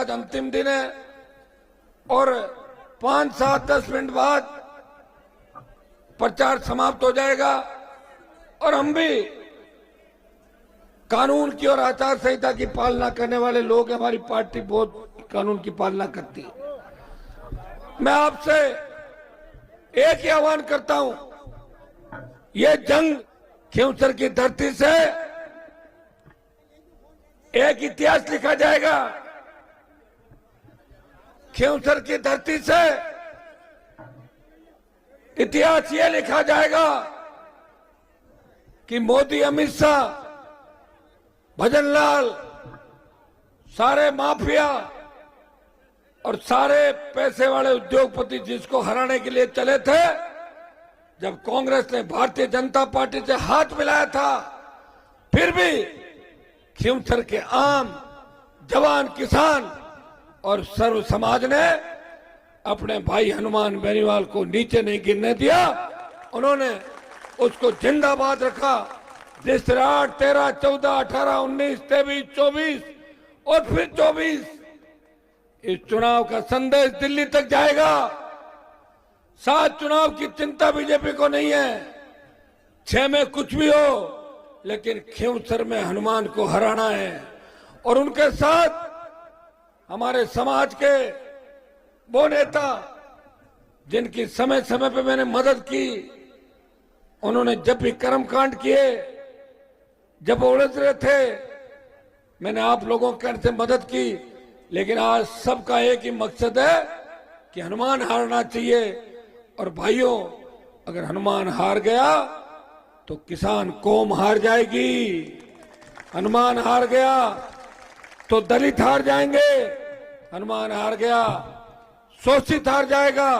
आज अंतिम दिन है और 5-7-10 मिनट बाद प्रचार समाप्त हो जाएगा और हम भी कानून की और आचार संहिता की पालना करने वाले लोग, हमारी पार्टी बहुत कानून की पालना करती है। मैं आपसे एक ही आह्वान करता हूं, ये जंग खींवसर की धरती से एक इतिहास लिखा जाएगा। खींवसर की धरती से इतिहास ये लिखा जाएगा कि मोदी, अमित शाह, भजनलाल, सारे माफिया और सारे पैसे वाले उद्योगपति जिसको हराने के लिए चले थे, जब कांग्रेस ने भारतीय जनता पार्टी से हाथ मिलाया था, फिर भी खींवसर के आम जवान, किसान और सर्व समाज ने अपने भाई हनुमान बेनीवाल को नीचे नहीं गिरने दिया। उन्होंने उसको जिंदाबाद रखा। जिस तरह 8, 13, 14, 18, 19, 23, 24 और फिर 24 इस चुनाव का संदेश दिल्ली तक जाएगा। 7 चुनाव की चिंता बीजेपी को नहीं है, 6 में कुछ भी हो, लेकिन खींवसर में हनुमान को हराना है। और उनके साथ हमारे समाज के वो नेता जिनकी समय समय पे मैंने मदद की, उन्होंने जब भी कर्मकांड किए, जब वो उलझ रहे थे, मैंने आप लोगों के से मदद की। लेकिन आज सबका एक ही मकसद है कि हनुमान हारना चाहिए। और भाइयों, अगर हनुमान हार गया तो किसान कौम हार जाएगी। हनुमान हार गया तो दलित हार जाएंगे। हनुमान हार गया, शोषित हार जाएगा।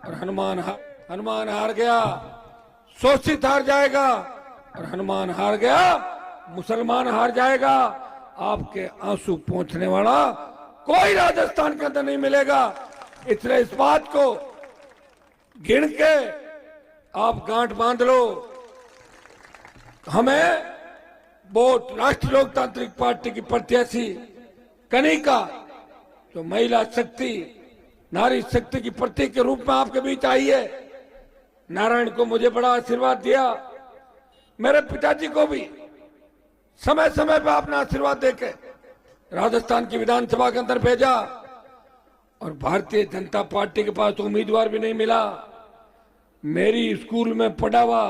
और हनुमान हार गया, शोषित हार जाएगा। और हनुमान हार गया, मुसलमान हार जाएगा। आपके आंसू पोंछने वाला कोई राजस्थान के अंदर नहीं मिलेगा। इसलिए इस बात को गिन के आप गांठ बांध लो। हमें वोट राष्ट्रीय लोकतांत्रिक पार्टी की प्रत्याशी कनिका, जो महिला शक्ति, नारी शक्ति की प्रतीक के रूप में आपके बीच आई है। नारायण को मुझे बड़ा आशीर्वाद दिया, मेरे पिताजी को भी समय समय पर आपने आशीर्वाद देके राजस्थान की विधानसभा के अंदर भेजा। और भारतीय जनता पार्टी के पास उम्मीदवार भी नहीं मिला। मेरी स्कूल में पढ़ा हुआ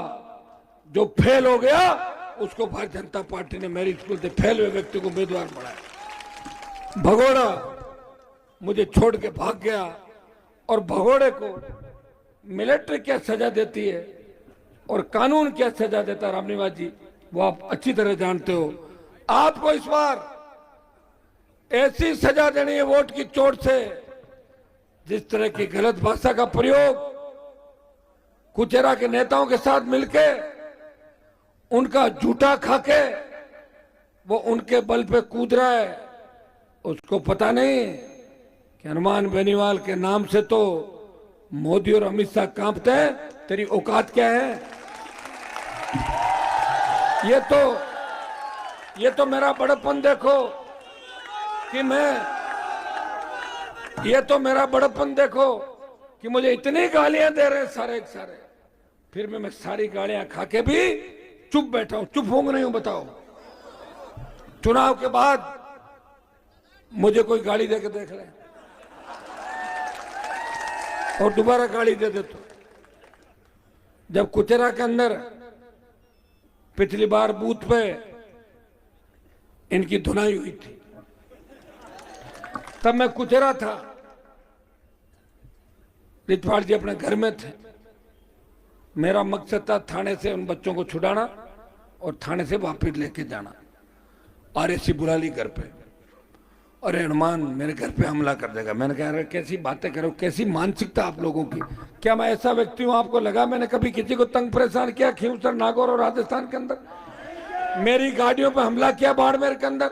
जो फेल हो गया, उसको भारतीय जनता पार्टी ने मेरी स्कूल से फेल हुए व्यक्ति को उम्मीदवार बनाया। भगोड़ा मुझे छोड़ के भाग गया। और भगोड़े को मिलिट्री क्या सजा देती है और कानून क्या सजा देता है, रामनिवास जी, वो आप अच्छी तरह जानते हो। आपको इस बार ऐसी सजा देनी है वोट की चोट से, जिस तरह की गलत भाषा का प्रयोग कुचेरा के नेताओं के साथ मिलके, उनका झूठा खाके वो उनके बल पे कूद रहा है। उसको पता नहीं कि हनुमान बेनीवाल के नाम से तो मोदी और अमित शाह कांपते हैं। तेरी औकात क्या है? ये तो मेरा बड़प्पन देखो कि मेरा बड़प्पन देखो कि मुझे इतनी गालियां दे रहे हैं सारे के सारे, फिर मैं सारी गालियां खा के भी चुप बैठा हूं। चुप होंगे नहीं हूं, बताओ। चुनाव के बाद मुझे कोई गाली दे के देख ले और दोबारा गाली दे दे। तो जब कुचेरा के अंदर पिछली बार बूथ पे इनकी धुनाई हुई थी, तब मैं कुचेरा था, रितवाड़ जी अपने घर में थे। मेरा मकसद था थाने से उन बच्चों को छुड़ाना और थाने से वापस लेके जाना। आरएसी बुला ली घर पे, अरे हनुमान मेरे घर पे हमला कर देगा। मैंने कहा अरे कैसी बातें करो, कैसी मानसिकता आप लोगों की। क्या मैं ऐसा व्यक्ति हूं? आपको लगा मैंने कभी किसी को तंग परेशान किया? खींवसर, नागौर और राजस्थान के अंदर मेरी गाड़ियों पर हमला किया, बाड़मेर के अंदर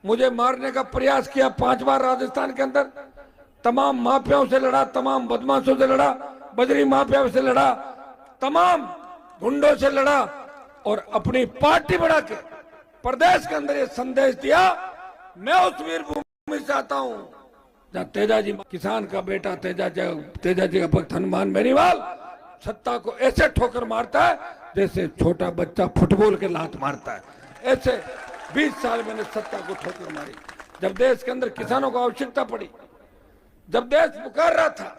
मुझे मारने का प्रयास किया 5 बार राजस्थान के अंदर। तमाम माफियाओं से लड़ा, तमाम बदमाशों से लड़ा, बजरी माफिया से लड़ा, तमाम गुंडों से लड़ा और अपनी पार्टी बढ़ा के प्रदेश के अंदर ये संदेश दिया, मैं उस वीर भूमि से आता हूं जहां तेजाजी किसान का बेटा तेजाजी का भक्त हनुमान बेनीवाल सत्ता को ऐसे ठोकर मारता है जैसे छोटा बच्चा फुटबॉल के लात मारता है। ऐसे 20 साल मैंने सत्ता को ठोकर मारी। जब देश के अंदर किसानों को आवश्यकता पड़ी, जब देश पुकार रहा था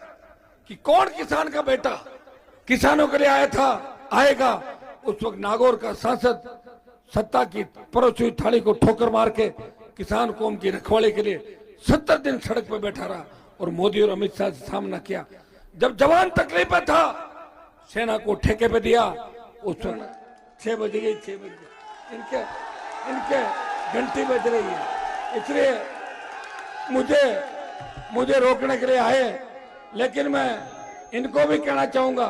कि कौन किसान का बेटा किसानों के लिए आएगा, उस वक्त नागौर का सांसद सत्ता की परोसी हुई थाली को ठोकर मार के किसान कौम की रखवाली के लिए 70 दिन सड़क पर बैठा रहा और मोदी और अमित शाह से सामना किया। जब जवान तकलीफ में था, सेना को ठेके पे दिया। उस वक्त 6 बज गई, 6 बज गई, इनके घंटी बज रही है, इसलिए मुझे रोकने के लिए आए। लेकिन मैं इनको भी कहना चाहूंगा,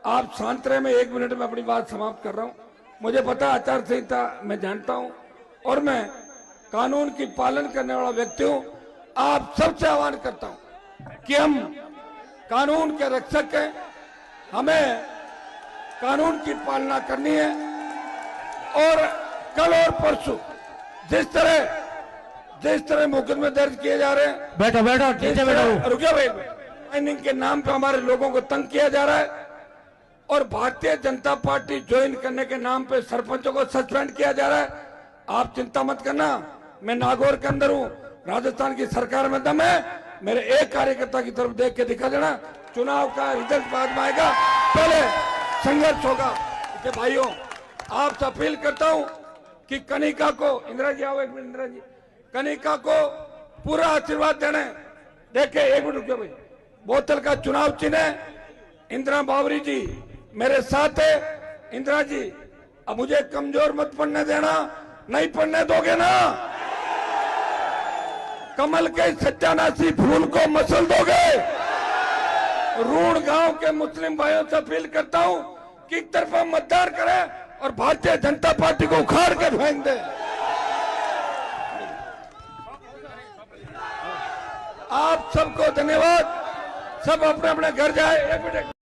आप शांत रहे, मैं 1 मिनट में अपनी बात समाप्त कर रहा हूं। मुझे पता आचार संहिता मैं जानता हूं और मैं कानून की पालन करने वाला व्यक्ति हूं। आप सबसे आह्वान करता हूं कि हम कानून के रक्षक हैं, हमें कानून की पालना करनी है। और कल और परसों जिस तरह मुकदमे दर्ज किए जा रहे हैं, बैठो रुकिए भाई, माइनिंग के नाम पे हमारे लोगों को तंग किया जा रहा है और भारतीय जनता पार्टी ज्वाइन करने के नाम पे सरपंचों को सस्पेंड किया जा रहा है। आप चिंता मत करना, मैं नागौर के अंदर हूं, राजस्थान की सरकार में दम है। मेरे एक कार्यकर्ता की तरफ देख के दिखा देना, चुनाव का रिजल्ट बाद में आएगा, पहले संघर्ष होगा। इसलिए भाइयों, आपसे अपील करता हूं कि कनिका को, इंदिरा जी आओ एक मिनट, इंदिरा जी, कनिका को पूरा आशीर्वाद देने। देखे 1 मिनट रुकिए भाई, बोतल का चुनाव चिन्ह है, इंदिरा बावरी जी मेरे साथ है। इंदिरा जी, अब मुझे कमजोर मत पड़ने देना, नहीं पड़ने दोगे ना? कमल के सत्यानाशी फूल को मसल दोगे? रूण गांव के मुस्लिम भाइयों से अपील करता हूं कि एक तरफा मतदान करें और भारतीय जनता पार्टी को उखाड़ के फेंक दे। आप सबको धन्यवाद, सब अपने अपने घर जाए। 1 मिनट।